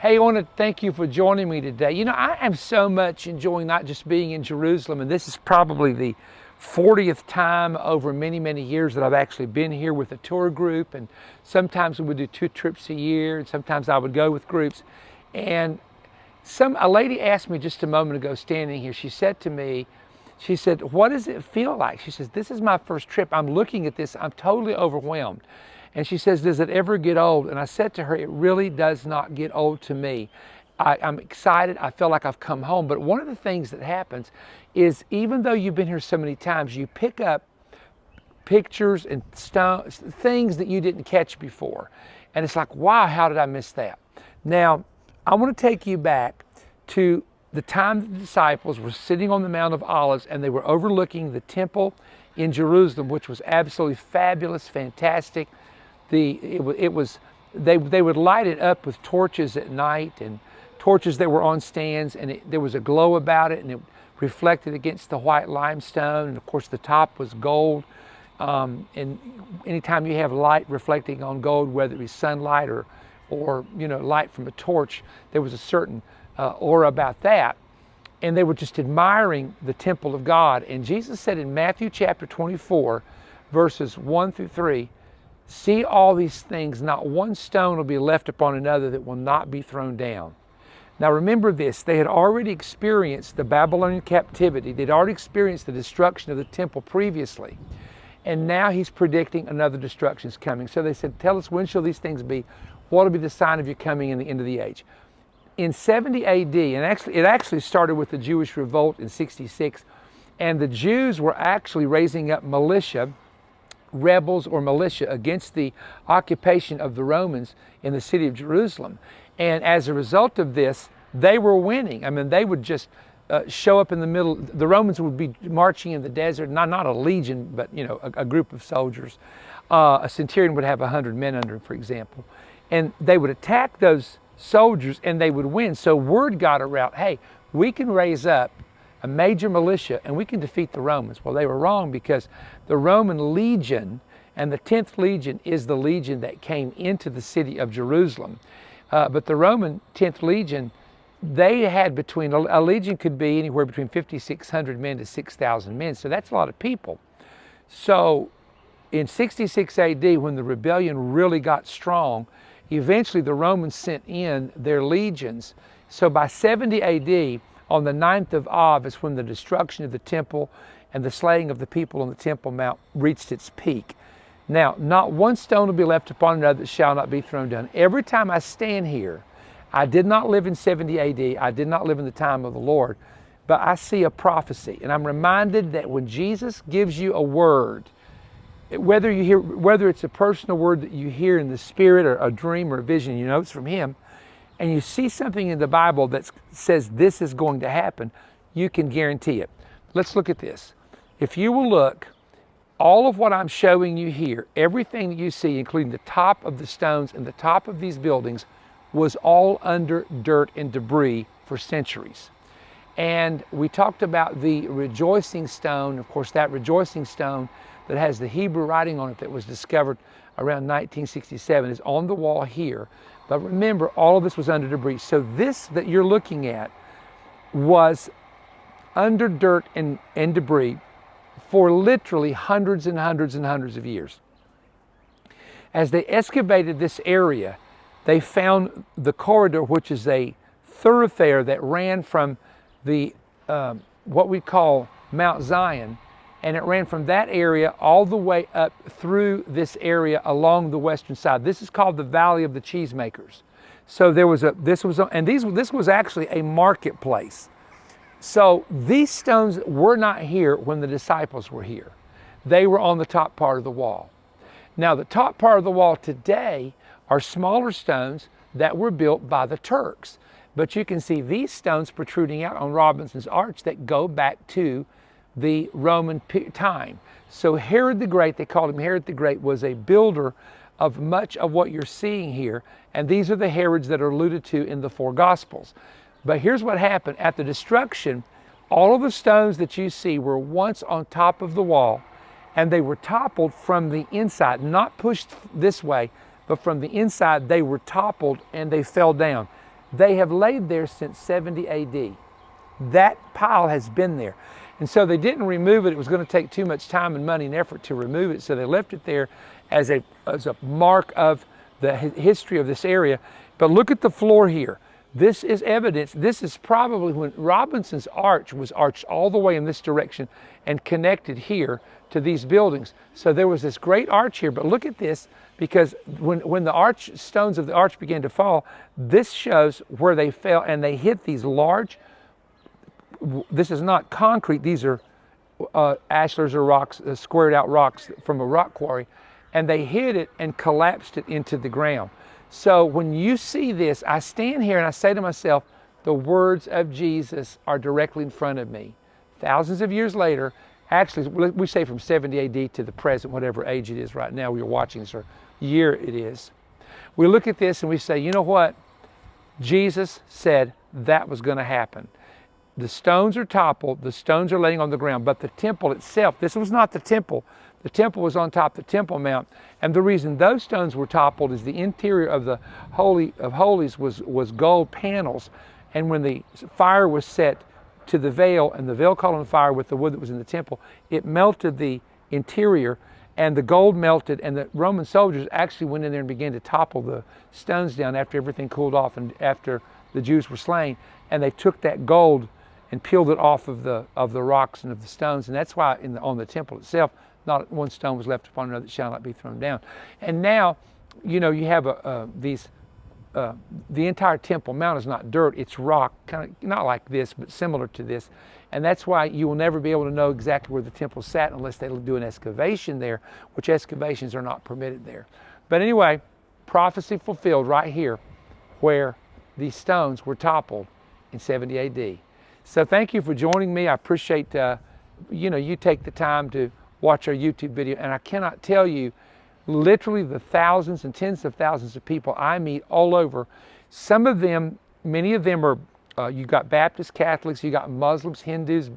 Hey, I want to thank you for joining me today. You know, I am so much enjoying not just being in Jerusalem, and this is probably the 40th time over many, many years that I've actually been here with a tour group. And sometimes we would do 2 trips a year, and sometimes I would go with groups. And a lady asked me just a moment ago, standing here, she said to me, she said, "What does it feel like?" She says, "This is my first trip. I'm looking at this. I'm totally overwhelmed." And she says, "Does it ever get old?" And I said to her, "It really does not get old to me. I'm excited. I feel like I've come home." But one of the things that happens is, even though you've been here so many times, you pick up pictures and things that you didn't catch before. And it's like, wow, how did I miss that? Now, I want to take you back to the time the disciples were sitting on the Mount of Olives and they were overlooking the temple in Jerusalem, which was absolutely fabulous, fantastic. They would light it up with torches at night, and torches that were on stands, and there was a glow about it, and it reflected against the white limestone, and of course the top was gold. And anytime you have light reflecting on gold, whether it be sunlight or light from a torch, there was a certain aura about that. And they were just admiring the temple of God. And Jesus said in Matthew chapter 24, verses 1 through 3, "See all these things, not one stone will be left upon another that will not be thrown down." Now remember this, they had already experienced the Babylonian captivity. They'd already experienced the destruction of the temple previously. And now he's predicting another destruction is coming. So they said, "Tell us, when shall these things be? What will be the sign of your coming in the end of the age?" In 70 AD, and it actually started with the Jewish revolt in 66, and the Jews were actually raising up rebels or militia against the occupation of the Romans in the city of Jerusalem. And as a result of this, they were winning. I mean, they would just show up in the middle. The Romans would be marching in the desert, not a legion, but a group of soldiers. A centurion would have 100 men under him, for example. And they would attack those soldiers and they would win. So word got around, hey, we can raise up a major militia and we can defeat the Romans. Well, they were wrong, because the Roman legion, and the 10th legion is the legion that came into the city of Jerusalem. But the Roman 10th legion, they had a legion could be anywhere between 5,600 men to 6,000 men. So that's a lot of people. So in 66 AD, when the rebellion really got strong, eventually the Romans sent in their legions. So by 70 AD, on the 9th of Av, is when the destruction of the temple and the slaying of the people on the Temple Mount reached its peak. Now, not one stone will be left upon another that shall not be thrown down. Every time I stand here, I did not live in 70 AD. I did not live in the time of the Lord, but I see a prophecy. And I'm reminded that when Jesus gives you a word, whether it's a personal word that you hear in the spirit, or a dream or a vision, it's from him, and you see something in the Bible that says this is going to happen, you can guarantee it. Let's look at this. If you will look, all of what I'm showing you here, everything that you see, including the top of the stones and the top of these buildings, was all under dirt and debris for centuries. And we talked about the rejoicing stone. Of course, that rejoicing stone that has the Hebrew writing on it that was discovered around 1967 is on the wall here. But remember, all of this was under debris. So this that you're looking at was under dirt and debris for literally hundreds and hundreds and hundreds of years. As they excavated this area, they found the corridor, which is a thoroughfare that ran from the what we call Mount Zion, and it ran from that area all the way up through this area along the western side. This is called the Valley of the Cheesemakers. So this was actually a marketplace. So these stones were not here when the disciples were here. They were on the top part of the wall. Now, the top part of the wall today are smaller stones that were built by the Turks. But you can see these stones protruding out on Robinson's Arch that go back to the Roman time. So Herod the Great, they called him Herod the Great, was a builder of much of what you're seeing here. And these are the Herods that are alluded to in the 4 Gospels. But here's what happened. At the destruction, all of the stones that you see were once on top of the wall, and they were toppled from the inside, not pushed this way, but from the inside they were toppled and they fell down. They have laid there since 70 AD. That pile has been there. And so they didn't remove it. It was going to take too much time and money and effort to remove it. So they left it there as a mark of the history of this area. But look at the floor here. This is evidence. This is probably when Robinson's arch was arched all the way in this direction and connected here to these buildings. So there was this great arch here. But look at this, because when the stones of the arch began to fall, this shows where they fell, and they hit these large, this is not concrete, these are ashlars or rocks, squared out rocks from a rock quarry, and they hit it and collapsed it into the ground. So when you see this, I stand here and I say to myself, the words of Jesus are directly in front of me. Thousands of years later, actually, we say from 70 AD to the present, whatever age it is right now we are watching this, or year it is. We look at this and we say, you know what? Jesus said that was going to happen. The stones are toppled, the stones are laying on the ground, but the temple itself, this was not the temple. The temple was on top of the Temple Mount. And the reason those stones were toppled is the interior of the Holy of Holies was gold panels. And when the fire was set to the veil, and the veil caught on fire with the wood that was in the temple, it melted the interior, and the gold melted, and the Roman soldiers actually went in there and began to topple the stones down after everything cooled off and after the Jews were slain. And they took that gold and peeled it off of the rocks and of the stones. And that's why on the temple itself, not one stone was left upon another that shall not be thrown down. And now, you know, you have the entire Temple Mount is not dirt, it's rock, kind of not like this, but similar to this. And that's why you will never be able to know exactly where the temple sat unless they do an excavation there, which excavations are not permitted there. But anyway, prophecy fulfilled right here, where these stones were toppled in 70 AD. So thank you for joining me. I appreciate you take the time to watch our YouTube video, and I cannot tell you literally the thousands and tens of thousands of people I meet all over. Some of them, many of them are, you got Baptists, Catholics, you got Muslims, Hindus,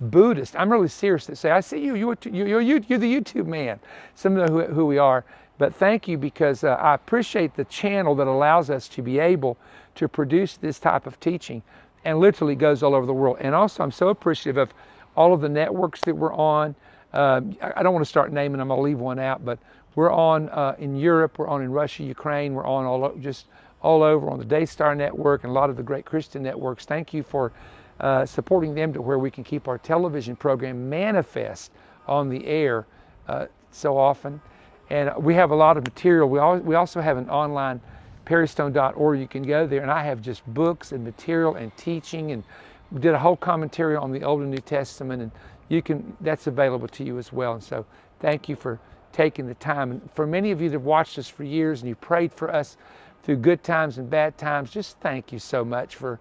Buddhists. I'm really serious that say, I see you're the YouTube man. Some of them know who we are. But thank you, because I appreciate the channel that allows us to be able to produce this type of teaching, and literally goes all over the world. And also I'm so appreciative of all of the networks that we're on. I don't want to start naming them, I'll leave one out, but we're on in Europe, we're on in Russia, Ukraine, we're on all over on the Daystar Network and a lot of the great Christian networks. Thank you for supporting them to where we can keep our television program Manifest on the air so often. And we have a lot of material. We also have an online perrystone.org. You can go there, and I have just books and material and teaching, and we did a whole commentary on the Old and New Testament, and that's available to you as well. And so thank you for taking the time. And for many of you that have watched us for years and you prayed for us through good times and bad times, just thank you so much for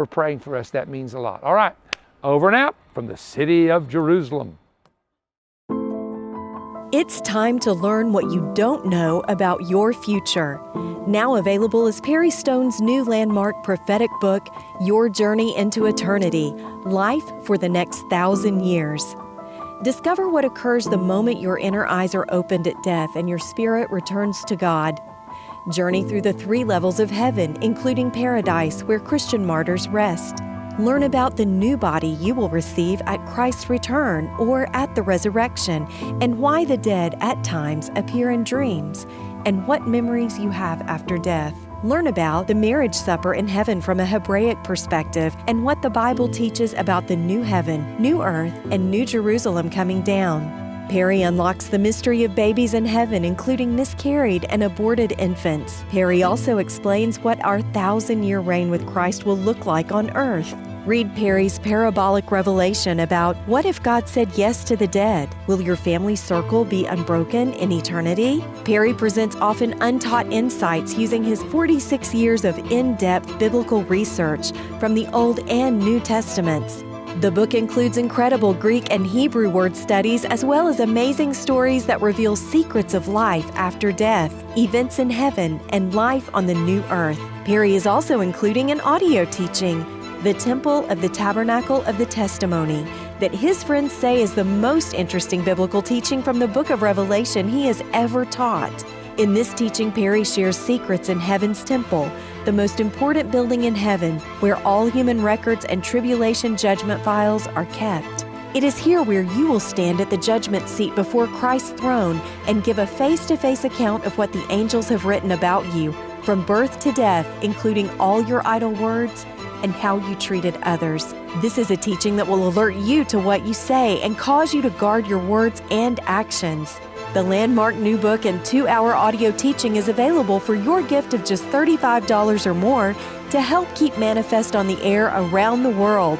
praying for us. That means a lot. All right, over and out from the city of Jerusalem. It's time to learn what you don't know about your future. Now available is Perry Stone's new landmark prophetic book, Your Journey into Eternity, Life for the Next 1,000 Years. Discover what occurs the moment your inner eyes are opened at death and your spirit returns to God. Journey through the 3 levels of heaven, including paradise, where Christian martyrs rest. Learn about the new body you will receive at Christ's return or at the resurrection, and why the dead at times appear in dreams, and what memories you have after death. Learn about the marriage supper in heaven from a Hebraic perspective, and what the Bible teaches about the new heaven, new earth, and new Jerusalem coming down. Perry unlocks the mystery of babies in heaven, including miscarried and aborted infants. Perry also explains what our 1,000-year reign with Christ will look like on earth. Read Perry's parabolic revelation about what if God said yes to the dead? Will your family circle be unbroken in eternity? Perry presents often untaught insights using his 46 years of in-depth biblical research from the Old and New Testaments. The book includes incredible Greek and Hebrew word studies, as well as amazing stories that reveal secrets of life after death, events in heaven, and life on the new earth. Perry is also including an audio teaching, The Temple of the Tabernacle of the Testimony, that his friends say is the most interesting biblical teaching from the book of Revelation he has ever taught. In this teaching, Perry shares secrets in heaven's temple, the most important building in heaven, where all human records and tribulation judgment files are kept. It is here where you will stand at the judgment seat before Christ's throne and give a face-to-face account of what the angels have written about you, from birth to death, including all your idle words and how you treated others. This is a teaching that will alert you to what you say and cause you to guard your words and actions. The Landmark New Book and 2-hour audio teaching is available for your gift of just $35 or more to help keep Manifest on the air around the world.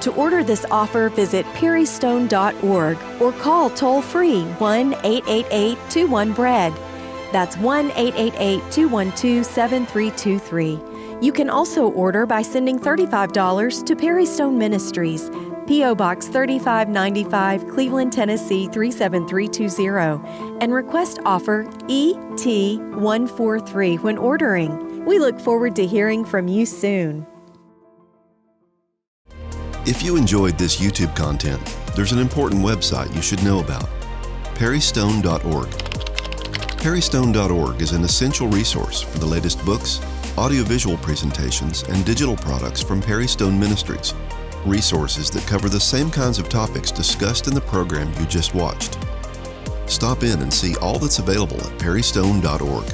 To order this offer, visit perrystone.org or call toll-free 1-888-21-BREAD. That's 1-888-212-7323. You can also order by sending $35 to Perry Stone Ministries, P.O. Box 3595, Cleveland, Tennessee 37320, and request offer ET143 when ordering. We look forward to hearing from you soon. If you enjoyed this YouTube content, there's an important website you should know about: perrystone.org. Perrystone.org is an essential resource for the latest books, audiovisual presentations, and digital products from Perry Stone Ministries, resources that cover the same kinds of topics discussed in the program you just watched. Stop in and see all that's available at perrystone.org.